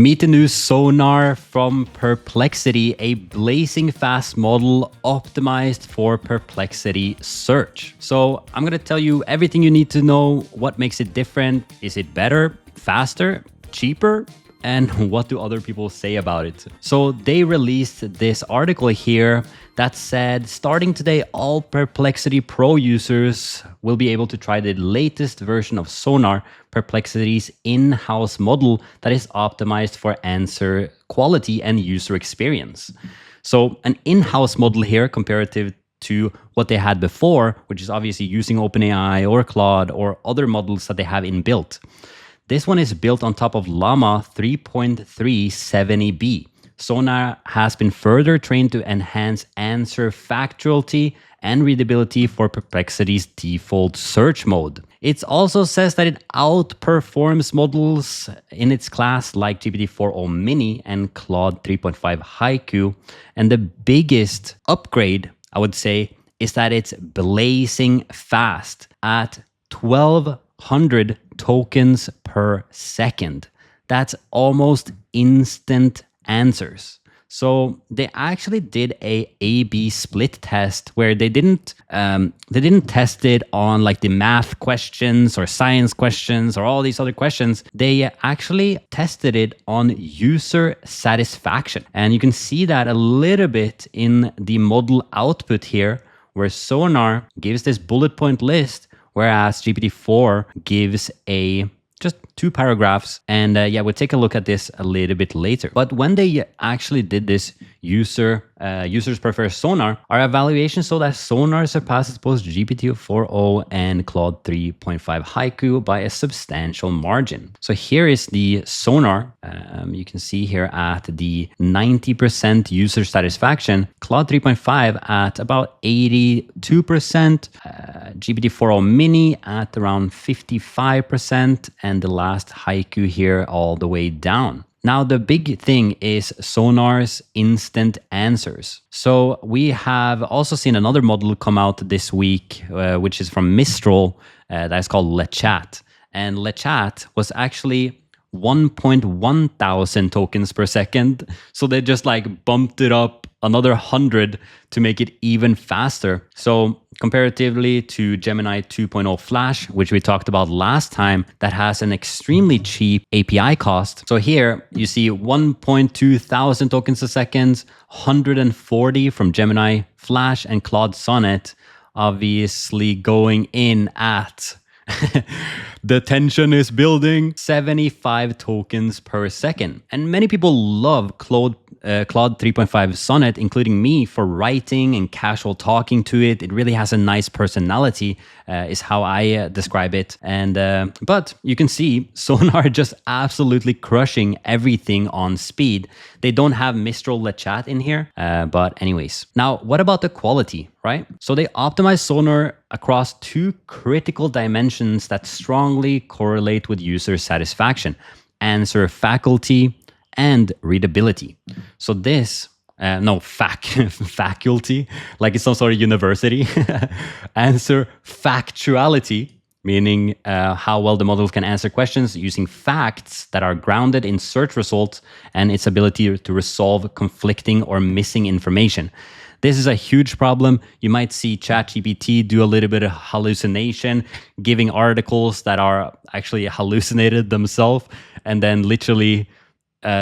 Meet the new Sonar from Perplexity, a blazing fast model optimized for Perplexity search. So I'm going to tell you everything you need to know. What makes it different? Is it better, faster, cheaper? And what do other people say about it? So they released this article here that said, starting today, all Perplexity Pro users will be able to try the latest version of Sonar, Perplexity's in-house model that is optimized for answer quality and user experience. So an in-house model here comparative to what they had before, which is obviously using OpenAI or Claude or other models that they have inbuilt. This one is built on top of Llama 3.370B. Sonar has been further trained to enhance answer factuality and readability for Perplexity's default search mode. It also says that it outperforms models in its class like GPT-4o Mini and Claude 3.5 Haiku. And the biggest upgrade, I would say, is that it's blazing fast at 1200 tokens per second. That's almost instant answers. So they actually did a A/B split test where they didn't test it on like the math questions or science questions or all these other questions. They actually tested it on user satisfaction. And you can see that a little bit in the model output here, where Sonar gives this bullet point list, whereas GPT-4 gives just 2 paragraphs. And we'll take a look at this a little bit later. But when they actually did this users prefer Sonar, our evaluation showed that Sonar surpasses both GPT-4o and Claude 3.5 Haiku by a substantial margin. So here is the Sonar. You can see here at the 90% user satisfaction, Claude 3.5 at about 82%, GPT-4o Mini at around 55%, and the last Haiku here all the way down. Now, the big thing is Sonar's instant answers. So we have also seen another model come out this week, which is from Mistral, that's called LeChat. And LeChat was actually 1.1 thousand tokens per second. So they just like bumped it up another 100 to make it even faster. So comparatively to Gemini 2.0 Flash, which we talked about last time, that has an extremely cheap API cost. So here you see 1.2 thousand tokens a second, 140 from Gemini Flash, and Claude Sonnet obviously going in at the tension is building, 75 tokens per second. And many people love Claude 3.5 Sonnet, including me, for writing and casual talking to it. It really has a nice personality, is how I describe it. And but you can see Sonar just absolutely crushing everything on speed. They don't have Mistral LeChat in here, but anyways. Now, what about the quality, right? So they optimize Sonar across 2 critical dimensions that strongly correlate with user satisfaction: answer faculty and readability. So this, faculty, like it's some sort of university. Answer factuality, meaning how well the model can answer questions using facts that are grounded in search results, and its ability to resolve conflicting or missing information. This is a huge problem. You might see ChatGPT do a little bit of hallucination, giving articles that are actually hallucinated themselves, and then literally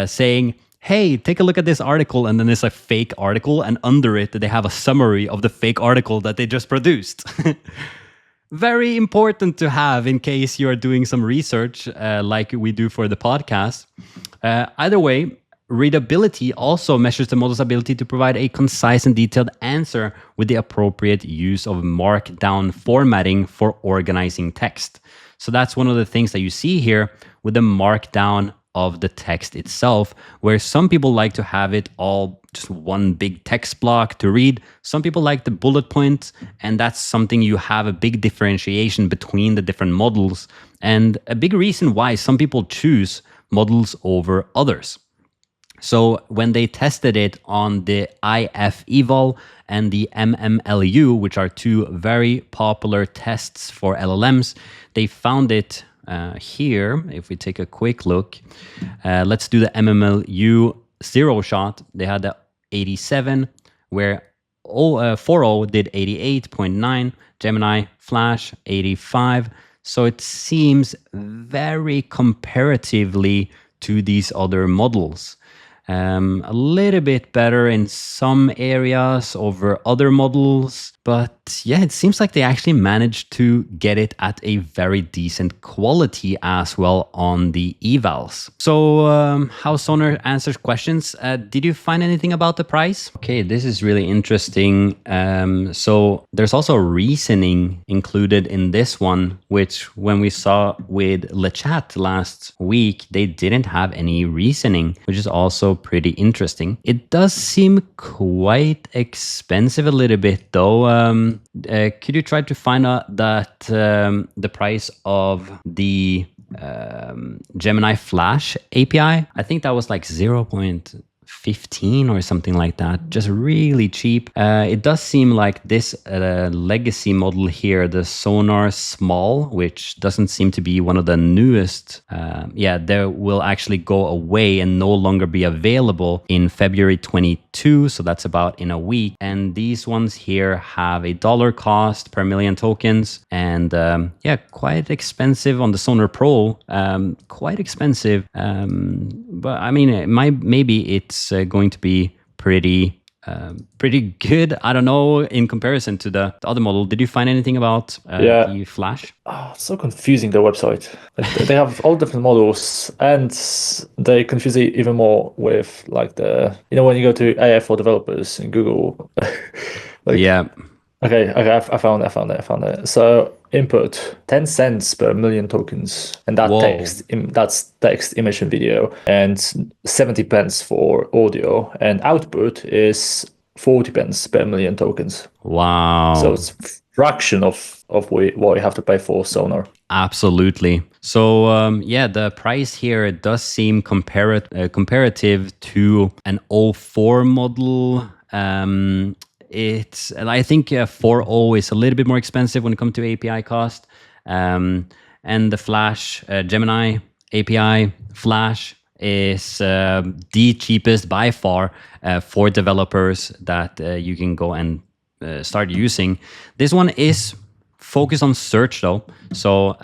saying, hey, take a look at this article, and then it's a fake article, and under it they have a summary of the fake article that they just produced. Very important to have in case you are doing some research like we do for the podcast. Either way, readability also measures the model's ability to provide a concise and detailed answer with the appropriate use of markdown formatting for organizing text. So that's one of the things that you see here with the markdown of the text itself, where some people like to have it all just one big text block to read. Some people like the bullet points, and that's something you have a big differentiation between the different models, and a big reason why some people choose models over others. So when they tested it on the IF-Eval and the MMLU, which are 2 very popular tests for LLMs, they found it here, if we take a quick look, let's do the MMLU zero shot. They had the 87, where 4.0 did 88.9, Gemini Flash 85. So it seems very comparatively to these other models. A little bit better in some areas over other models, but yeah, it seems like they actually managed to get it at a very decent quality as well on the evals. So how Sonar answers questions. Did you find anything about the price? Okay, this is really interesting. So there's also reasoning included in this one, which when we saw with LeChat last week, they didn't have any reasoning, which is also pretty interesting. It does seem quite expensive a little bit though. Could you try to find out that the price of the Gemini Flash API? I think that was like 0.15 or something like that, just really cheap. It does seem like this legacy model here, the Sonar Small, which doesn't seem to be one of the newest, they will actually go away and no longer be available in February 22, so that's about in a week. And these ones here have a $1 cost per million tokens, and quite expensive on the Sonar Pro, quite expensive, but I mean, maybe it's going to be pretty good. I don't know, in comparison to the other model. Did you find anything about the Flash? Oh, so confusing, their website. They have all different models, and they confuse it even more with like when you go to AI for developers in Google. Okay, I found it. So input 10 cents per million tokens, and that's text, image, and video, and 70 pence for audio, and output is 40 pence per million tokens. Wow. So it's a fraction of what you have to pay for Sonar. Absolutely. So the price here does seem comparative to an 04 model. I think 4.0 is a little bit more expensive when it comes to API cost, and the Flash Gemini API Flash is the cheapest by far for developers that you can go and start using. This one is focused on search though, so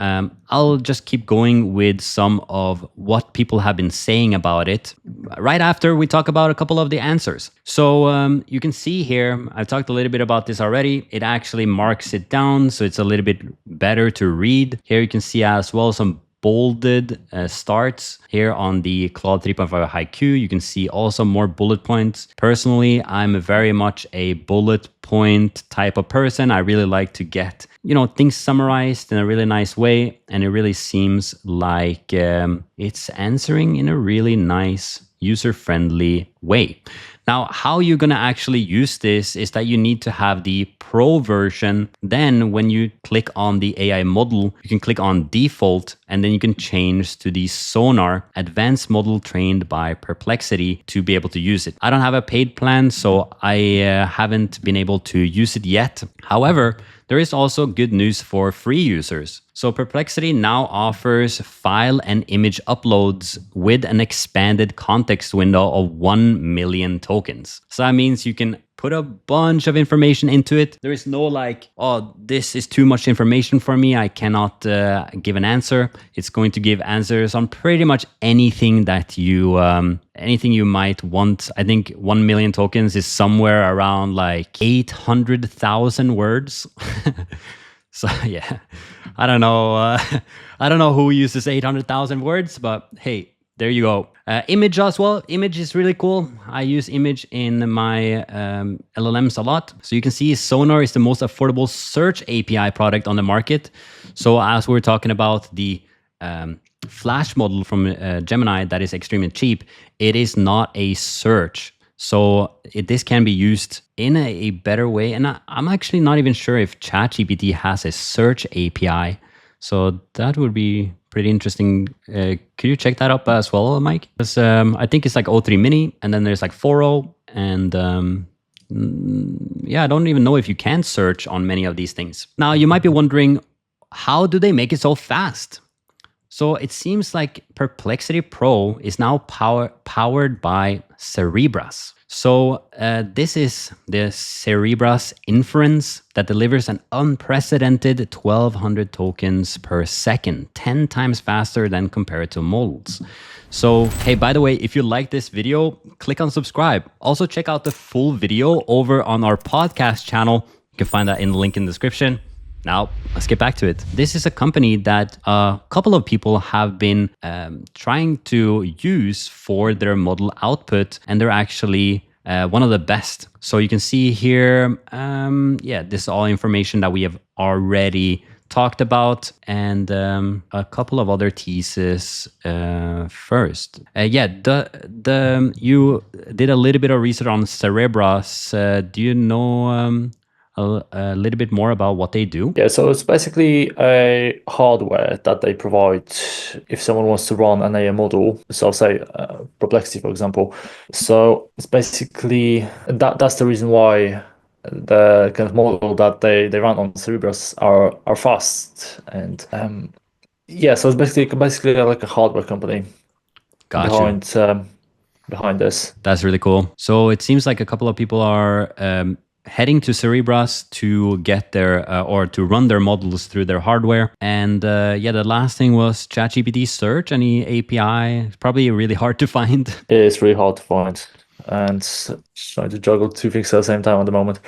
I'll just keep going with some of what people have been saying about it right after we talk about a couple of the answers. So you can see here, I've talked a little bit about this already. It actually marks it down, so it's a little bit better to read. Here you can see as well some bolded starts here on the Claude 3.5 Haiku. You can see also more bullet points. Personally, I'm very much a bullet point type of person. I really like to get, things summarized in a really nice way. And it really seems like it's answering in a really nice, user-friendly way. Now, how you're going to actually use this is that you need to have the Pro version. Then when you click on the AI model, you can click on default, and then you can change to the Sonar advanced model trained by Perplexity to be able to use it. I don't have a paid plan, so I haven't been able to use it yet. However, there is also good news for free users. So Perplexity now offers file and image uploads with an expanded context window of 1 million tokens. So that means you can put a bunch of information into it. There is no like, oh, this is too much information for me, I cannot give an answer. It's going to give answers on pretty much anything that you might want. I think 1 million tokens is somewhere around like 800,000 words. So yeah, I don't know. I don't know who uses 800,000 words, but hey, there you go. Image as well. Image is really cool. I use image in my LLMs a lot. So you can see Sonar is the most affordable search API product on the market. So as we're talking about the Flash model from Gemini that is extremely cheap, it is not a search. So this can be used in a better way. And I'm actually not even sure if ChatGPT has a search API. So that would be pretty interesting. Could you check that up as well, Mike? Because I think it's like 03 mini, and then there's like 4.0. And I don't even know if you can search on many of these things. Now, you might be wondering, how do they make it so fast? So it seems like Perplexity Pro is now powered by Cerebras. So this is the Cerebras inference that delivers an unprecedented 1200 tokens per second, 10 times faster than compared to models. So, hey, by the way, if you like this video, click on subscribe. Also check out the full video over on our podcast channel. You can find that in the link in the description. Now, let's get back to it. This is a company that a couple of people have been trying to use for their model output, and they're actually one of the best. So you can see here, yeah, this is all information that we have already talked about, and a couple of other teases first. Yeah, you did a little bit of research on Cerebras. Do you know a little bit more about what they do? Yeah, so it's basically a hardware that they provide if someone wants to run an AI model. So say Perplexity, for example. So it's basically that's the reason why the kind of model that they run on Cerebras are fast. And yeah, so it's basically like a hardware company Gotcha. behind this. That's really cool. So it seems like a couple of people are heading to Cerebras to get their or to run their models through their hardware. And yeah, the last thing was ChatGPT search. Any API? It's probably really hard to find. It's really hard to find, and trying to juggle two things at the same time at the moment.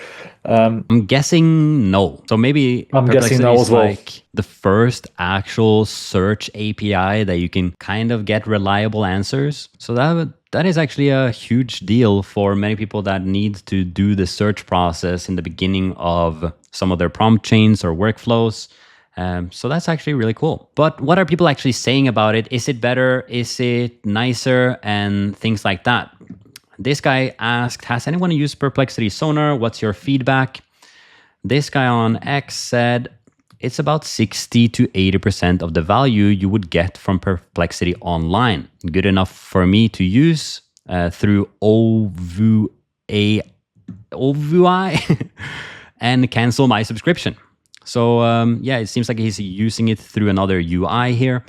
I'm guessing no. So maybe I'm guessing Perplexity no is as well. like the first actual search API that you can kind of get reliable answers. So that is actually a huge deal for many people that need to do the search process in the beginning of some of their prompt chains or workflows. So that's actually really cool. But what are people actually saying about it? Is it better? Is it nicer? And things like that. This guy asked, has anyone used Perplexity Sonar? What's your feedback? This guy on X said, it's about 60 to 80% of the value you would get from Perplexity online. Good enough for me to use through OVI and cancel my subscription. So yeah, it seems like he's using it through another UI here.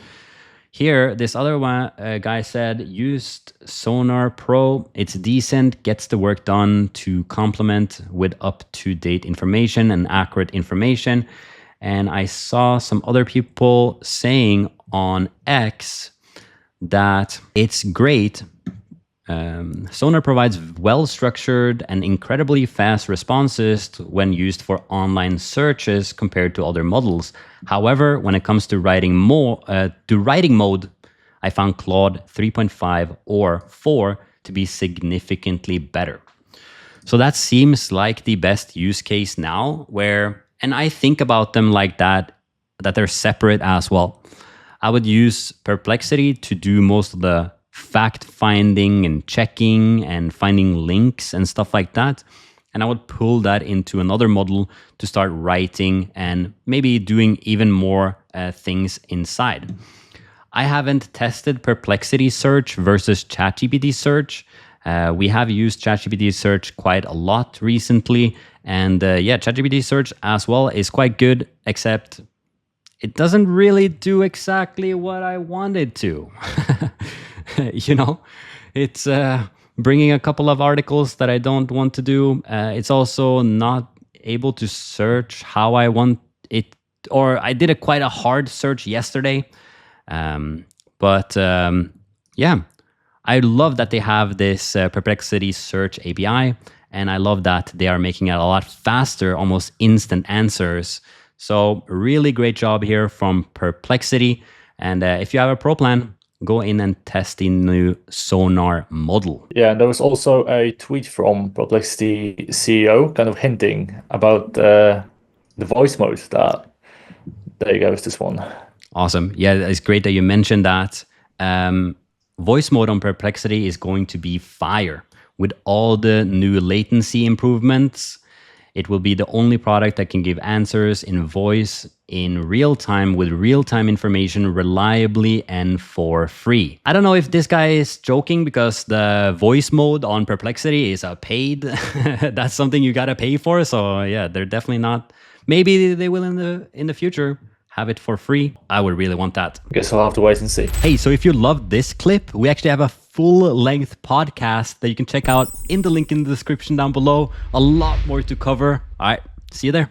Here, this other one guy said, used Sonar Pro. It's decent, gets the work done to complement with up-to-date information and accurate information. And I saw some other people saying on X that it's great. Sonar provides well-structured and incredibly fast responses when used for online searches compared to other models. However, when it comes to writing mode, I found Claude 3.5 or 4 to be significantly better. So that seems like the best use case now, and I think about them like that they're separate as well. I would use Perplexity to do most of the fact finding and checking and finding links and stuff like that. And I would pull that into another model to start writing and maybe doing even more things inside. I haven't tested Perplexity search versus ChatGPT search. We have used ChatGPT search quite a lot recently. And yeah, ChatGPT search as well is quite good, except it doesn't really do exactly what I wanted to. You know, it's bringing a couple of articles that I don't want to do. It's also not able to search how I want it, or I did quite a hard search yesterday. But yeah, I love that they have this Perplexity search API, and I love that they are making it a lot faster, almost instant answers. So really great job here from Perplexity. And if you have a pro plan, go in and test the new Sonar model. Yeah, and there was also a tweet from Perplexity CEO kind of hinting about the voice mode that there goes this one. Awesome. Yeah, it's great that you mentioned that. Voice mode on Perplexity is going to be fire. With all the new latency improvements, it will be the only product that can give answers in voice in real time with real-time information reliably and for free. I don't know if this guy is joking because the voice mode on Perplexity is a paid. That's something you gotta pay for. So yeah, they're definitely not. Maybe they will in the future have it for free. I would really want that. Guess I'll have to wait and see. Hey, so if you loved this clip, we actually have a full-length podcast that you can check out in the link in the description down below. A lot more to cover. All right, see you there.